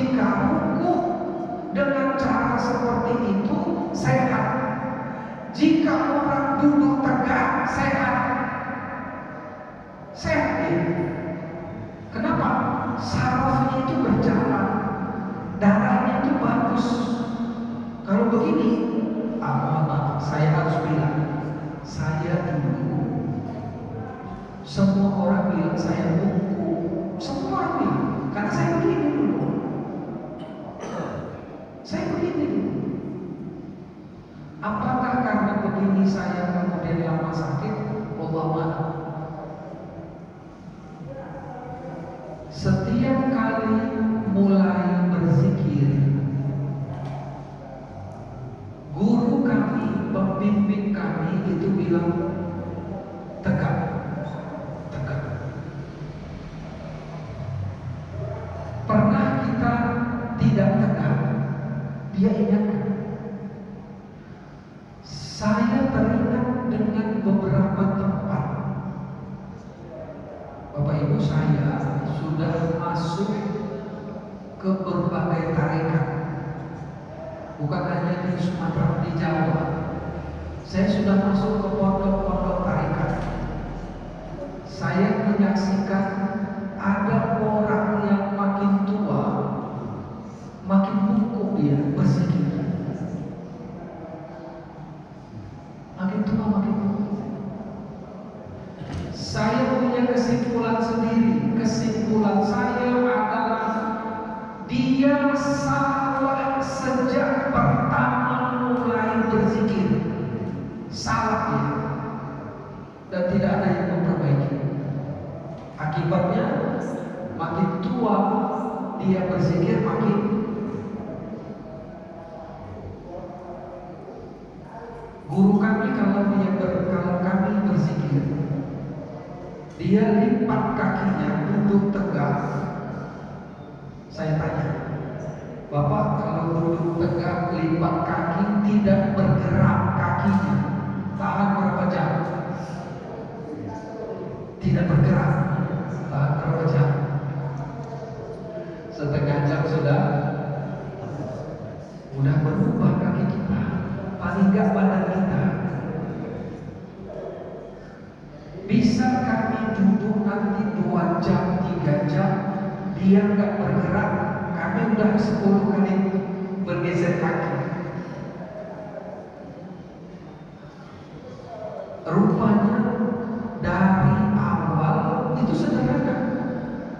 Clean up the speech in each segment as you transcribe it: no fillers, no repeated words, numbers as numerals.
jika rukuk dengan cara seperti itu sehat. Jika orang duduk tegak sehat. Sehat ya. Kenapa? Sarafnya itu berjalan, darahnya itu bagus. Kalau begini, maaf, saya harus bilang, saya dulu semua orang bilang saya buku, semua orang bilang, karena saya begini dulu. Saya begini dulu. Apakah karena begini saya kemudian lama sakit? Wallahu a'lam. Setiap kali mulai berzikir, guru kami, pembimbing kami itu bilang tegak, tegak. Pernah kita tidak tegak, dia ingatkan. Saya teringat dengan beberapa tempat. Bapak Ibu, saya sudah masuk ke berbagai tarekat, bukan hanya di Sumatera, di Jawa. Saya sudah masuk ke pondok-pondok tarekat. Saya menyaksikan ada orang yang makin tua, makin bungkuk dia berzikir. Makin tua makin bungkuk. Saya punya kesimpulan sendiri. Kesimpulan saya adalah dia salah sejak pertama mulai berzikir. Salah dia, dan tidak ada yang memperbaiki. Akibatnya makin tua dia berzikir makin. Guru kami kalau kami berzikir, dia lipat kakinya, duduk tegak. Saya tanya, Bapak kalau duduk tegak lipat kaki tidak bergerak kakinya, tahan berapa jam? Tidak bergerak, tahan berapa jam? Setengah jam sudah berubah kaki kita, paling enggak badan kita. Bisa kami duduk nanti 2 jam, 3 jam, dia nggak bergerak, kami udah 10 kali bergeser kaki. Rupanya dari awal itu sederhana,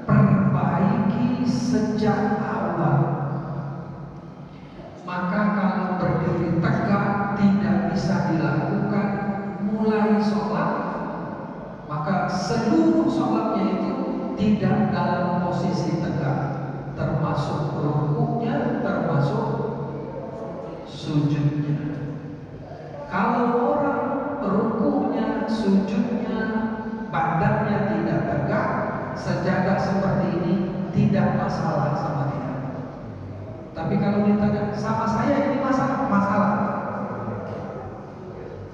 perbaiki sejak awal. Maka kalau berdiri tegak tidak bisa dilakukan mulai sholat, maka seluruh sholatnya itu tidak dalam posisi tegak, termasuk rukuknya, termasuk sujudnya. Kalau orang rukuknya, sujudnya, badannya tidak tegak, sejadah seperti ini tidak masalah sama dia. Tapi kalau ditanya sama saya ini masalah.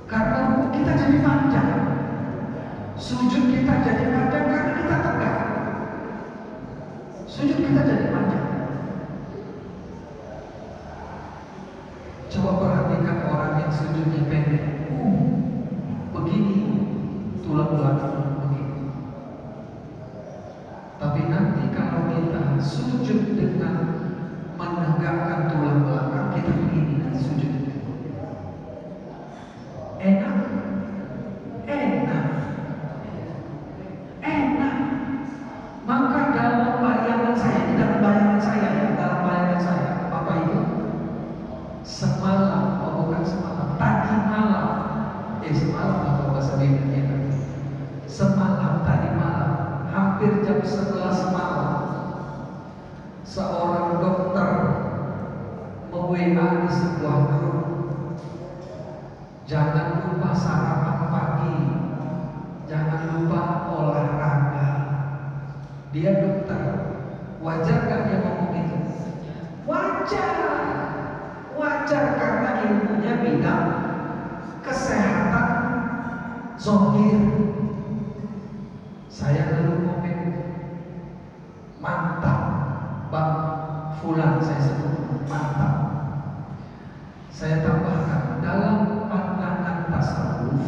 Karena rukuk kita jadi panjang, sujud kita jadi panjang karena kita tegak. Sujud kita jadi panjang. Coba perhatikan orang yang sujudnya pendek. Begini tulang belakang begini. Tapi nanti kalau kita sujud dengan menegakkan tulang belakang, kita begini nanti sujud. Enak. Maka dalam bayangan saya, Bapak Ibu, tadi malam, semalam tadi malam, hampir jam 11 malam, seorang dokter me-WA di sebuah grup, jangan lupa sarapan pagi, jangan lupa olahraga. Dia dokter, wajar gak dia ngomong itu? Wajar karena ilmunya bidang kesehatan zahir. Saya lalu komen, mantap Bang fulan saya sebut mantap. Saya tambahkan dalam pandangan tasawuf,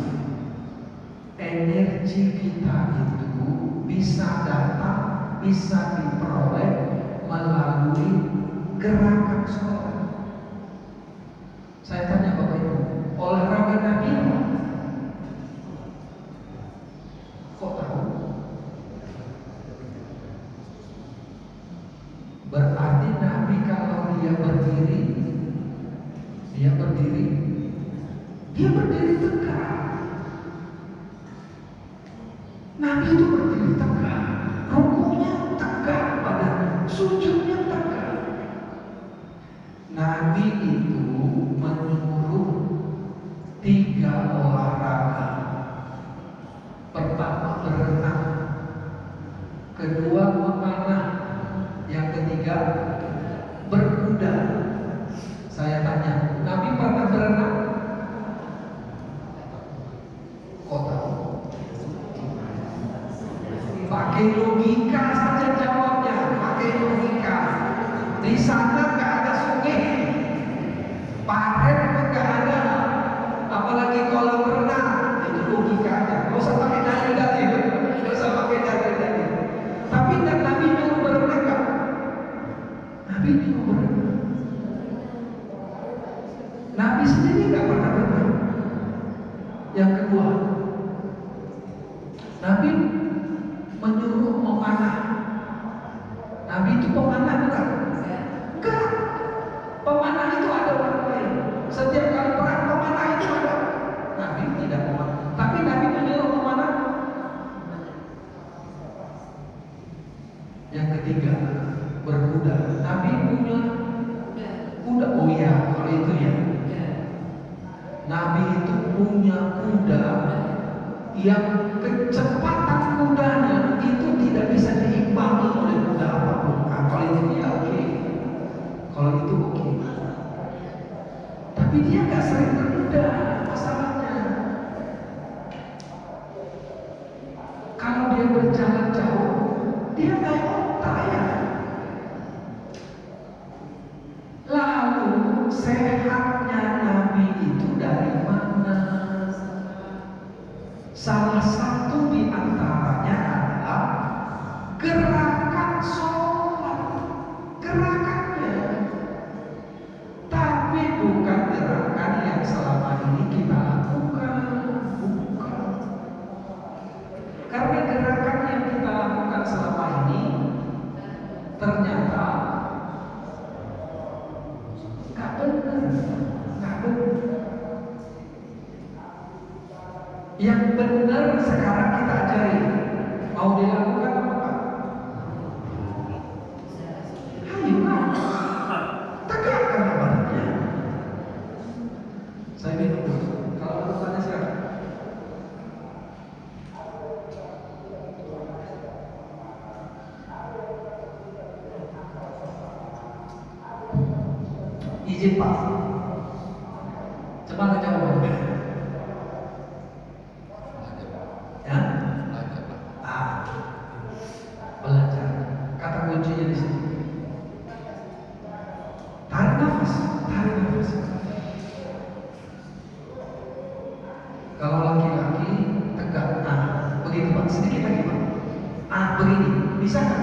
energi kita itu bisa datang, bisa diperoleh melalui gerakan sholat. Saya tanya Bapak Ibu, olahraga Nabi apa? Kok tahu? Berarti Nabi kalau dia berdiri tegak. Nabi itu berdiri tegak, rukunya tegak, badan sujudnya tegak. Nabi itu menyuruh 3 olahraga. Pertama berenang, kedua memanah, yang ketiga berkuda. Saya tanya, Nabi pernah berenang? Kok tahu? Pakai logika saja jawabnya, pakai logika. Di sana nggak ada sungai, paret pun nggak ada, apalagi kolam renang. Itu logikanya. Nggak usah pakai dalil-dalil, nggak usah pakai dalil-dalil. Tapi Nabi nyuruh berenang nggak? Nabi nyuruh berenang. Nabi sendiri nggak pernah berenang. Yang kedua, Nabi menyuruh memanah. Nabi itu pemanah bukan? Enggak. Pemanah itu ada orang lain. Setiap kali perang pemanah itu ada. Nabi tidak memanah. Tapi Nabi menyuruh memanah. Yang ketiga, berkuda. Nabi punya kuda. Oh iya, kalau itu ya. Nabi itu punya kuda yang kecepatan kudanya itu tidak bisa diimbangi oleh kuda apapun. Nah, kalau itu ya oke. Kalau itu oke. Tapi dia nggak sering berkuda, masalahnya. Kalau dia berjalan jauh, dia naik onta ya. Lalu sehatnya Nabi itu dari mana? Salah satu di antaranya adalah gerakan sholat, gerakannya. Tapi bukan gerakan yang selama ini kita lakukan, bukan. Karena gerakan yang kita lakukan selama ini ternyata nggak benar. Yang benar sekarang kita ajari. Mau dilakukan apa Pak? Ayo tegakkan badannya. Saya minum dulu. Kalau ada tanya silakan. Izin Pak. Coba jawab. Belajar. Kata kuncinya di sini. Tarik nafas, tarik nafas. Kalau laki-laki tegak, nah begitu Pak, sedikit lagi Pak. Begini, bisa nggak?